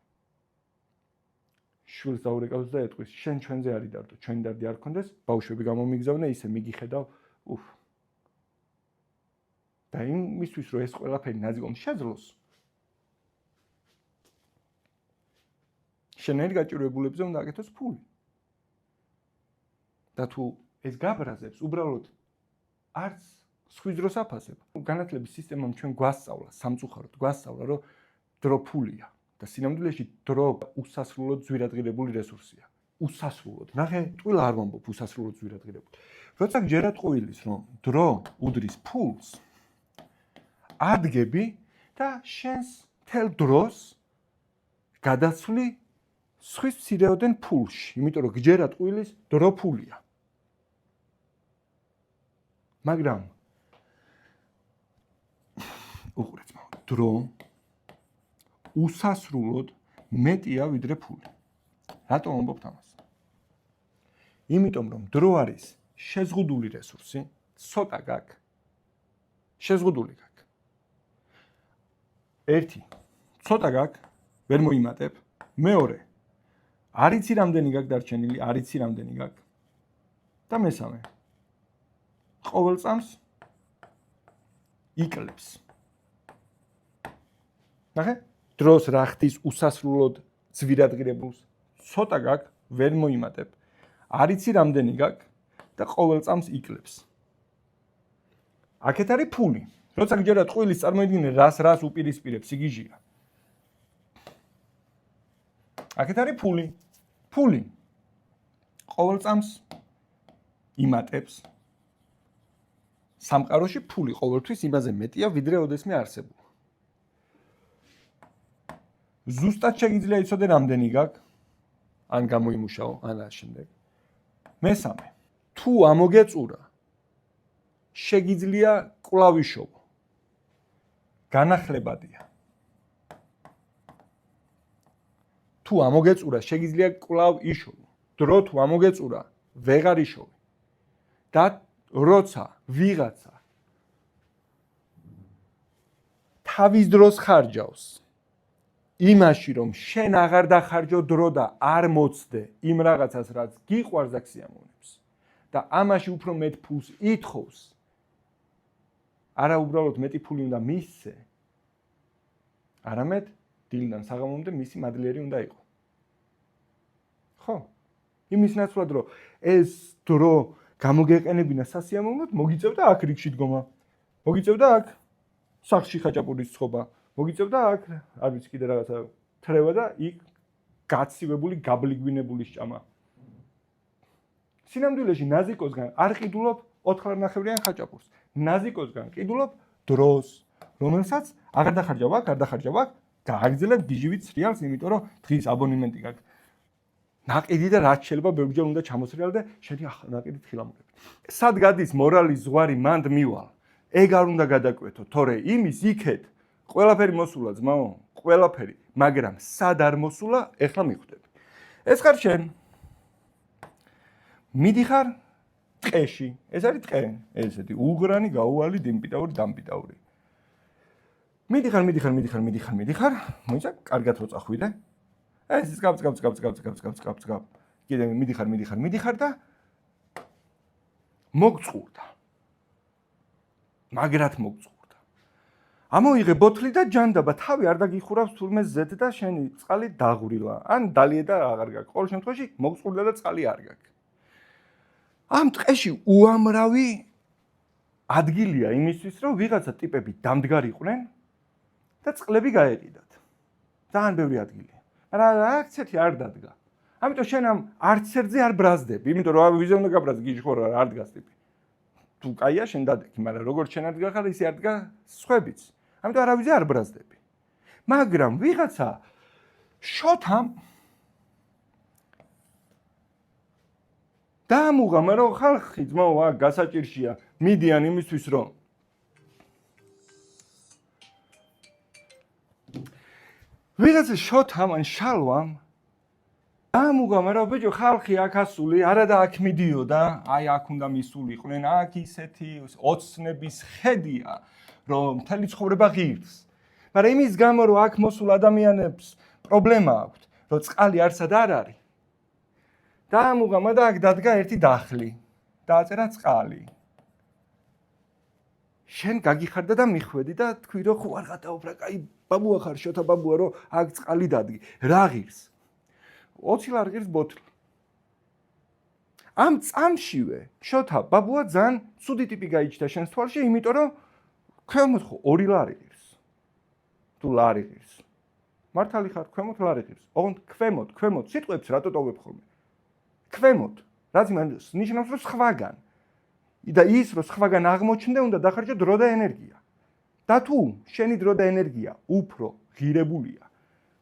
შვილს დაურეკავს და ეტყვის შენ ჩვენზე არ იდარდო, ჩვენი დარდი არ გქონდეს, ბავშვები გამომიგზავნე, ისე მიგიხედავ, უფ. და იმისთვის რომ ეს ყველაფერი ნაზიკომ შეძლოს, შენერი გაჭირვებულებზე უნდა აკეთოს ფული. და თუ ეს გაბრაზებს, უბრალოდ არც სხვის დროს აფასებ. განათლების სისტემამ ჩვენ გვასწავლა, სამწუხაროდ გვასწავლა, რომ დრო ფულია და სინამდვილეში დრო უსასრულოდ ძვირადღირებული რესურსია. უსასრულოდ. ნახე, ტყუილა არ ვამბობ უსასრულოდ ძვირადღირებული. როცა გჯერა ტყუილის, რომ დრო უდრის ფულს, ადგები და შენს მთელ დროს გადაცვლი სხვის მცირეოდენ ფულში, იმიტომ რომ გჯერა ტყუილის დრო ფულია. მაგრამ უყურეთ, დრო უსასრულოდ მეტია ვიდრე ფული. რატომ ვამბობთ ამას? იმიტომ რომ დრო არის შეზღუდული რესურსი, ცოტა გაქვს. შეზღუდული გაქვს. ერთი, ცოტა გაქვს, ვერ მოიმატებ. მეორე, არიცი რამდენი გაქვს დარჩენილი, არიცი რამდენი გაქვს. და მესამე, ყოველ წამს იკლებს. ნახე? დროს რა ხდის უსასრულოდ ძვირადღირებულს, ცოტა გაქვს, ვერ მოიმატებ. არიცი რამდენი გაქვს და ყოველ წამს იკლებს. აქეთ არის ფული. როცა გჯერა ტყუილის, წარმოიდგინე რას უპირისპირებს, იგიჟია. აქეთ არის ფული. ფული ყოველ წამს იმატებს. სამყაროში ფული ყოველთვის იმაზე მეტია, ვიდრე ოდესმე არსებულ. ზუსტად შეგიძლია იცოდე რამდენი გაქვს, ან გამოიმუშაო, ან ამ შემდეგ. მესამე, თუ ამოგეწურა, შეგიძლია კვლავ იშოვო. განახლებადია. თუ ამოგეწურა, შეგიძლია კვლავ იშოვო. დრო თუ ამოგეწურა, ვეღარ იშოვი. და როცა ვიღაცა თავის დროს ხარჯავს იმაში, რომ შენ აღარ დახარჯო დრო და არ მოცდე იმ რაღაცას, რაც გიყვარს და გსიამოვნებს და ამაში უფრო მეტ ფულს ითხოვს, არა უბრალოდ მეტი ფული უნდა მისცე, არამედ დილიდან საღამომდე მისი მადლიერი უნდა იყო. ხო? იმის ნაცვლად, რომ ეს დრო გამოგეყენებინა სასიამოვნოდ, მოგიწევდა აქ რიგში დგომა. მოგიწევდა აქ სახლში ხაჭაპურის ცხობა. მოგიწევდა აქ, არ ვიცი კიდე რაღაცა თრევა და იქ გაცივებული, გაბლიგვინებული სჭამა. სინამდვილეში ნაზიკოსგან არ ყიდულობ 4.5-იან ხაჭაპურს. ნაზიკოსგან ყიდულობ დროს, რომელსაც აღარ დახარჯავ აქ, არ დახარჯავ აქ, გააგრძელებ გიჟივით სრიალს, იმიტომ რომ დღის აბონემენტი გაქვს. ნაყიდი და რაც შეიძლება ბევრჯერ უნდა ჩამოსრიალ და შენი ახლა ნაყიდი თხილამურები. სად გადის მორალის ზღვარი მანდ მივალ. ეგ არ უნდა გადაკვეთო, თორე იმის იქეთ ყველაფერი მოსულა ძმაო, ყველაფერი, მაგრამ სად არ მოსულა, ეხლა მიხვდები. ეს ხარ შენ. მიდიხარ ტყეში. ეს არის ტყე, ესეთი უღრანი, გაუვალი, დინპიტაური, დამპიტაური. მიდიხარ, მოიცა, კარგად რო წახვიდე. ეს გაბ. კიდე მიდიხარ და მოგწყურდა. მაგრად მოგწყურდა. ამოიღე ბოთლი და ჯანდაბა, თავი არ დაგიხურავს თურმე ზეთ და შენი წყალი დაღვრილა. ან დალიე და აღარ გაქვს. ყოველ შემთხვევაში მოგწყურდა და წყალი არ გაქვს. ამ ტყეში უამრავი ადგილია იმისთვის, რომ ვიღაცა ტიპები დამდგარიყვნენ და წყლები გაეყიდათ. ძალიან ბევრი ადგილია. მაგრამ არც ერთი არ დადგა. ამიტომ შენ ამ არც ერთზე არ ბრაზდები, იმიტომ რომ ვიზე უნდა გაბრაზდე, გიჟი ხო არ დგას ტიპი. თუ კაია შენ დადექი, მაგრამ როგორც შენ არ დგახარ, ისე არ დგა სხვებიც. ამიტომ არავიზე არ ბრაზდები. მაგრამ ვიღაცა შოთამ დაამუღამა, რომ ხალხი ძმაო, აქ გასაჭირშია, მიდიან იმისთვის, რომ ვიღაცა შოთამ ან შალვამ დაამუღამა, რომ ბიჭო, ხალხი აქ ასული, არა და აქ მიდიოდა, აი აქ უნდა მისულიყვნენ, აქ ისეთი ოცნების ხედია, რომ მთელი ცხოვრება ღირს. მაგრამ იმის გამო, რომ აქ მოსულ ადამიანებს პრობლემა აქვთ, რომ წყალი არსად არ არის. დაამუღამა და აქ დადგა ერთი დახლი. დააწერა წყალი. შენ გაგიხარდა და მიხვედი და თქვი, რომ ხო არ გადაუბრა, კაი ბაბუა ხარ, შოთა ბაბუა, რომ აქ წყალი დადგი. რა ღირს? 20 ლარი ღირს ბოთლი. ამ წამშივე შოთა ბაბუა ძალიან ცუდი ტიპი გაიჩნდა შენს თვალში, იმიტომ რომ ქვემოთ ხო 2 ლარი ღირს. თუ ლარი ღირს. მართალი ხარ, ქვემოთ ლარი ღირს. ოღონდ ქვემოთ სიტყვებს რატო ტოვებ ხოლმე? ქვემოთ, რაც ნიშნავს, რომ სხვაგან. და ის, რომ სხვაგან აღმოჩნდე, უნდა დახარჯო დრო და ენერგია. და თუ შენი დრო და ენერგია უფრო ღირებულია,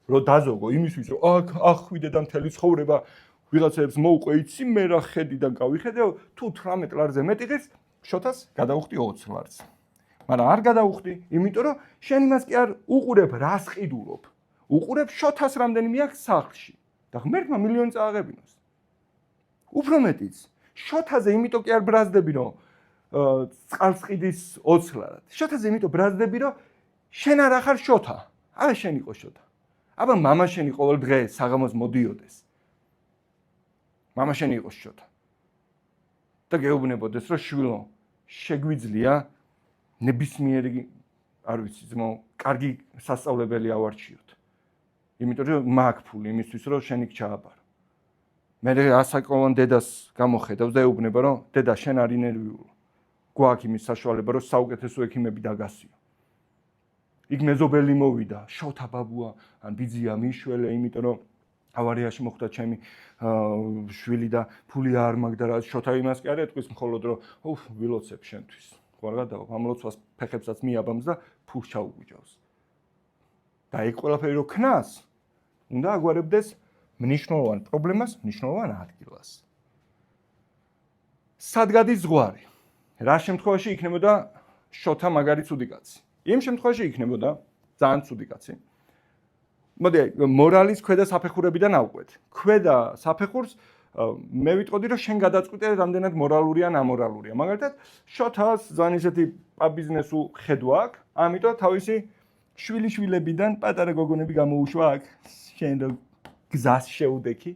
რომ დაზოგო იმისთვის, რომ აქ ახვიდე და მთელი ცხოვრება ვიღაცებს მოუყვე, იცი მე რა ხედიდან გავიხედე, თუ 18 ლარზე მეტი ღირს, შოთას გადაუხდი 20 ლარს. მაგრამ არ გადაუხდი, იმიტომ რომ შენ იმას კი არ უყურებ, რას ყიდულობ. უყურებ შოთას რამდენიმე აქვს სახლში. და ღმერთმა მილიონი წააღებინოს. უფრო მეტიც, შოთაზე იმიტომ კი არ ბრაზდები, რომ წყალს ყიდის 20 ლარად. შოთაზე იმიტომ ბრაზდები, რომ შენ არ ახარ შოთა. აბა შენ იყო შოთა. აბა მამა შენი ყოველ დღე საღამოს მოდიოდეს. მამა შენი იყო შოთა. და გეუბნებოდეს, რომ შვილო, შეგვიძლია ნებისმიერი, არ ვიცი, ძმო, კარგი სასწავლებელი ავარჩიოთ. იმიტომ რომ მაქვს ფული იმისთვის, რომ შენი ჩააბარო. მე ასაკოვან დედას გამოხედავს და ეუბნება, რომ დედა შენ არ ინერვიულო. გვაქვს იმის საშუალება, რომ საუკეთესო ექიმები დაგასიო. იქ მეზობელი მოვიდა, შოთა ბაბუა, ან ბიძია მიშველე, იმიტომ რომ ავარიაში მოხვდა ჩემი შვილი და ფული არ მაქვს და რა შოთა იმას კი არ ეთქვის მხოლოდ რომ ვილოცებ შენთვის. ხო არ გადავა, ამ ლოცვას ფეხებსაც მიაბამს და ფულს ჩაუგვიჯავს. და ეგ ყველაფერი რო ქნას, უნდა აგვარებდეს მნიშვნელოვან პრობლემას, მნიშვნელოვან ადგილას. სად გადის ზღვარი? რა შემთხვევაში იქნებოდა შოთა მაგარი ცუდი კაცი? იმ შემთხვევაში იქნებოდა ძალიან ცუდი კაცი. მოდი, მორალის ქვედა საფეხურებიდან ავყვეთ. ქვედა საფეხურს მე ვიტყოდი, რომ შენ გადაწყვიტე, რამდენად მორალური ან ამორალურია. მაგალითად, შოთას ძალიან ისეთი ბიზნესუ ხედვა აქვს, ამიტომ თავისი შვილიშვილებიდან პატარა გოგონები გამოუშვა აქ, შენ რო გზას შეუდექი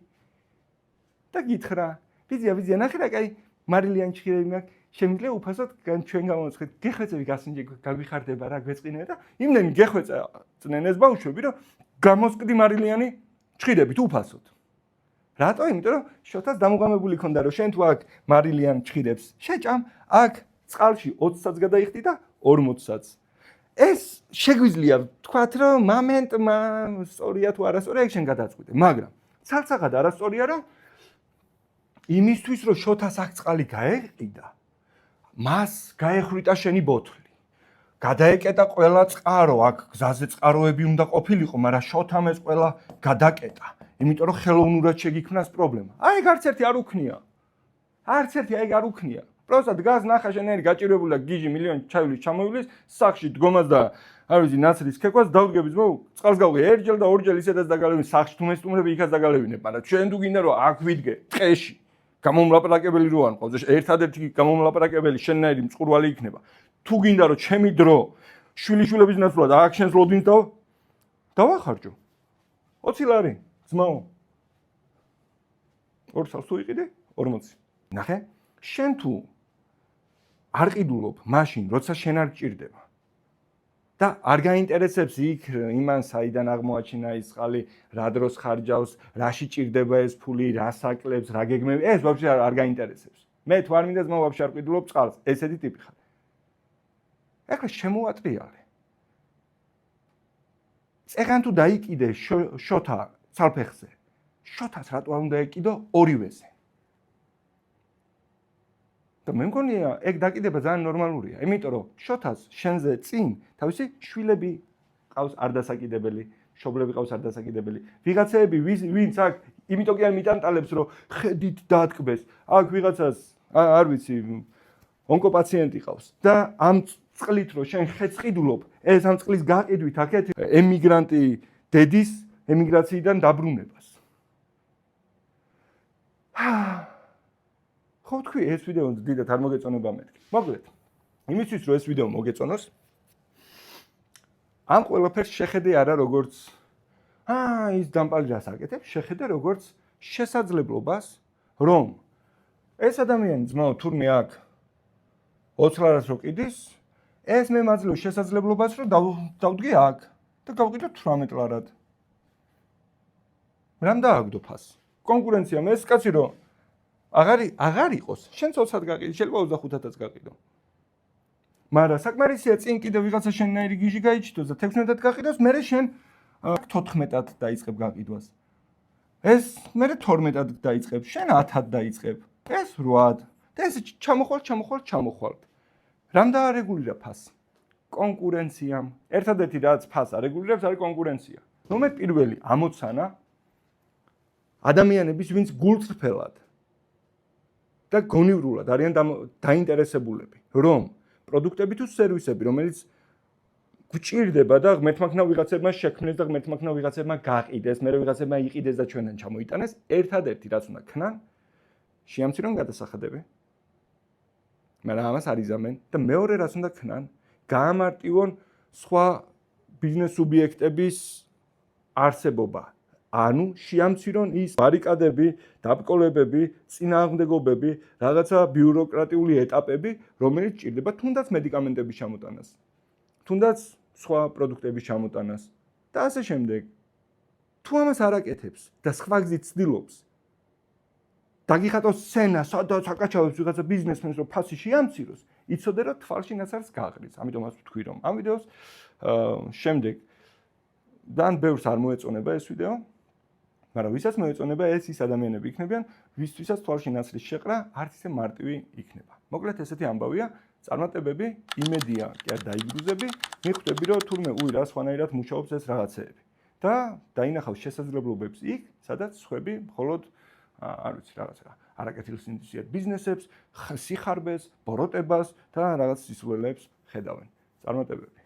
და გითხრა, ვიზია, ნახე რა, კაი, მარილიანი ჩხირები მაქვს, შემიძლია უფასოდ ჩვენ გამოვაცხეთ, გეხვეწები გასინჯე, გაგვიხარდება რა, გვეწყინე და იმდენი გეხვეწნენ ეს ბავშვები, რომ გამოსკდი მარილიანი ჩხირებით უფასოდ. რატო? იმიტომ რომ შოთას დამუღამებული ქონდა, რომ შენ თუ აქ მარილიან ჩხირებს შეჭამ, აქ წყალში 20-საც გადაიხდი და 40-საც. ეს შეგვიძლია თქვათ, რომ მომენტმა სწორია თუ არასწორია, ეგ შენ გადაწყვეტე, მაგრამ ცალსაღად არასწორია, რომ იმისთვის, რომ შოთას აქ წყალი გაეყიდა, მას გაეხრიტა შენი ბოთლი. გადაეკეტა ყველა წყარო, აქ გზაზე წყაროები უნდა ყოფილიყო, მაგრამ შოთამ ეს ყველა გადაკეტა. იმიტომ რომ ხელოვნურად შეგიქმნას პრობლემა. აი, არც ერთი არ უქნია. არც ერთი აი არ უქნია. პროსტად გაზ ნახა შენერი გაჭირებული და გიჟი მილიონი ჩაივლის ჩამოივლის, სახში დგომას და არ ვიცი, ნაცრის ქეკვას დავდგები ძმო, წყალს გავყი ერთჯერ და ორჯერ ისედაც დაგალევინე, სახში თუ მესტუმრები იქაც დაგალევინებ, მაგრამ ჩვენ თუ გინდა რომ აქ ვიდგე, ტყეში. გამომლაპარაკებელი რო არ მყავს, ერთადერთი გამომლაპარაკებელი შენნაირი მწყურვალი იქნება. თუ გინდა რომ ჩემი დრო შვილიშვილების ნაცვლად აქ შენს ლოდინს დავახარჯო. 20 ლარი, ძმაო. 2 წელს თუ იყიდე 40. ნახე, შენ თუ არ ყიდულობ მაშინ, როცა შენ არ გჭირდება. და არ გაინტერესებს იქ იმან საიდან აღმოაჩინა ის წყალი, რა დროს ხარჯავს, რაში ჭირდება ეს ფული, რა საკლებს, რა გეგმები, ეს ვაფშე არ გაინტერესებს. მე თუ არ მინდა ძმა ვაფშე არ ყიდულობ წყალს, ესეთი ტიპი ხარ. ეხლა შემოატრიალე. წეგან თუ დაიკიდე შოთა ცალფეხზე, შოთას რატო არ უნდა ეკიდო ორივეზე? და მე მგონია ეგ დაკიდება ძალიან ნორმალურია, იმიტომ რომ შოთას შენზე წინ თავისი შვილები ყავს არ დასაკიდებელი, მშობლები ყავს არ დასაკიდებელი. ვიღაცები ვინც აქ იმიტომ კი არ მიტანტალებს რომ ხედით დაატკბეს. აქ ვიღაცას არ ვიცი ონკოპაციენტი ყავს და ამ წყლით რომ შენ ხეთს ყიდულობ, ეს ამ წყლის გაყიდვით აქეთ ემიგრანტი დედის ემიგრაციიდან დაბრუნებას. ხო თქვი ეს ვიდეო დიდად არ მოგეწონება მეთქი. მოკლედ, იმისთვის რომ ეს ვიდეო მოგეწონოს, ამ ყველაფერს შეხედე არა როგორც ის დამპალი რას აკეთებს, შეხედე როგორც შესაძლებლობას, რომ ეს ადამიანი ძმაო თურმე აქ 20 ლარას რო ყიდის, ეს მე მაძლევს შესაძლებლობას, რომ დავდგე აქ და გავყიდო 18 ლარად. რამ დააგდო ფას? კონკურენცია მე ეს კაცი რომ აღარ იყოს, შენ 20-ად გაყიდე, შეიძლება 25-ად გაყიდო. მაგრამ საკმარისია წინ კიდე ვიღაცა შენნაირი გიჟი გაიჩიტოს და 16-ად გაყიდოს, მერე შენ 14-ად დაიწყებ გაყიდვას. ეს მერე 12-ად დაიწყებ, შენ 10-ად დაიწყებ, ეს 8-ად. და ეს ჩამოხვალ. რამ დაარეგულირა ფას? კონკურენციამ. ერთადერთი რაც ფას არეგულირებს არის კონკურენცია. ნომერ პირველი ამოცანა ადამიანების ვინც გულწრფელად და გონივრულად არიან დაინტერესებულები, რომ პროდუქტები თუ სერვისები, რომელიც გვჭირდება და ღმერთმაქნა ვიღაცებმა შექმნეს და ღმერთმაქნა ვიღაცებმა გაყიდეს, მერე ვიღაცებმა იყიდეს და ჩვენთან ჩამოიტანეს, ერთადერთი რაც უნდა ქნან, შეამცირონ გადასახადები. მაგრამ ამას არ იზამენ და მეორე რაც უნდა ქნან, გაამარტივონ სხვა ბიზნეს სუბიექტების არსებობა. ანუ შეამცირონ ის ბარიკადები, დაბკოლებები, წინააღმდეგობები, რაღაცა ბიუროკრატიული ეტაპები, რომელიც ჭირდება თუნდაც მედიკამენტების ჩამოტანას, თუნდაც სხვა პროდუქტების ჩამოტანას და ასე შემდეგ. თუ ამას არ აკეთებს და სხვა გზით ცდილობს დაგიხატოს სცენა, სადაც აკაჩავებს ვიღაცა ბიზნესმენს, რომ ფასი შეამციროს, იცოდე რომ თვალშინაც არის გაყრიც. ამიტომ მას ვთქვი, რომ ამ ვიდეოს შემდეგ ძალიან ბევრს არ მოეწონება ეს ვიდეო. მაგრამ ვისაც მოეწონება ეს ის ადამიანები იქნებიან, ვისთვისაც თვალში ნაცრის შეყრა არც ისე მარტივი იქნება. მოკლედ ესეთი ამბავია, წარმატებები, იმედია, კი არ დაიგრუზები, მიხვდები რომ თურმე რა სხვანაირად მუშაობს ეს რაღაცეები. და დაინახავს შესაძლებლობებს იქ, სადაც სხვები მხოლოდ არ ვიცი რაღაცა არაკეთილსინდისიერ ბიზნესებს, სიხარბეს, ბოროტებას და რაღაც სისულელეებს ხედავენ. წარმატებები.